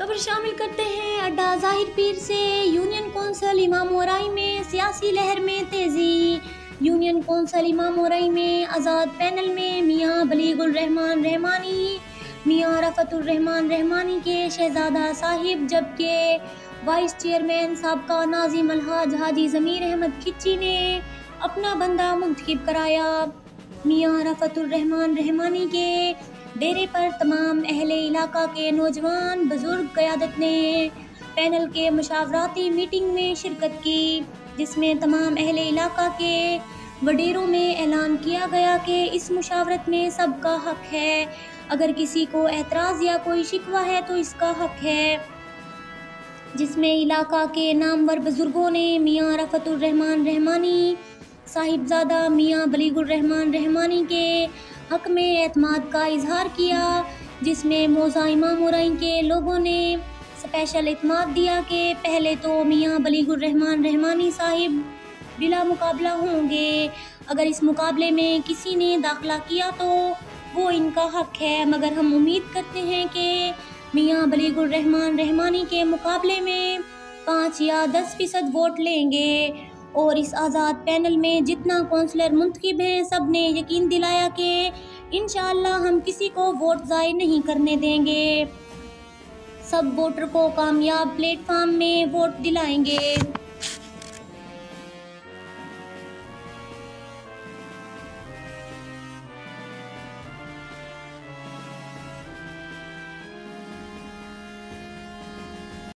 खबर शामिल करते हैं अड्डा ज़ाहिर पीर से। यूनियन कौंसिल इमामोराई में सियासी लहर में तेज़ी। यूनियन कौंसिल इमामोराई में आज़ाद पैनल में मियां बलीगुल रहमान रहमानी, मियां रफ़तुर रहमान रहमानी के शहजादा साहिब, जबकि वाइस चेयरमैन साबका नाज़िम अलहाज हाजी ज़मीर अहमद खिच्ची ने अपना बंदा मुंतखब कराया। मियां रफ़तुर रहमान रहमानी के डेरे पर तमाम अहले इलाका के नौजवान बुजुर्ग क़यादत ने पैनल के मशावराती मीटिंग में शिरकत की, जिसमें तमाम अहले इलाका के वडेरों में ऐलान किया गया कि इस मुशावरत में सबका हक है। अगर किसी को एतराज़ या कोई शिकवा है तो इसका हक है, जिसमें इलाका के नामवर बुजुर्गों ने मियां रफ़तुर रहमान रहमानी साहिबजादा मियां बलीगुल रहमान रहमानी के हक में एतमाद का इजहार किया, जिसमें मौज़ा इमामोराई के लोगों ने स्पेशल एतमाद दिया कि पहले तो मियां बलीगुल रहमान रहमानी साहिब बिला मुकाबला होंगे। अगर इस मुकाबले में किसी ने दाखिला किया तो वो इनका हक है, मगर हम उम्मीद करते हैं कि मियां बलीगुल रहमान रहमानी के मुकाबले में 5 या 10% वोट लेंगे। और इस आज़ाद पैनल में जितना कौंसलर मुंतखब हैं, सब ने यकीन दिलाया कि इंशाअल्लाह हम किसी को वोट ज़ाय नहीं करने देंगे, सब वोटर को कामयाब प्लेटफार्म में वोट दिलाएंगे।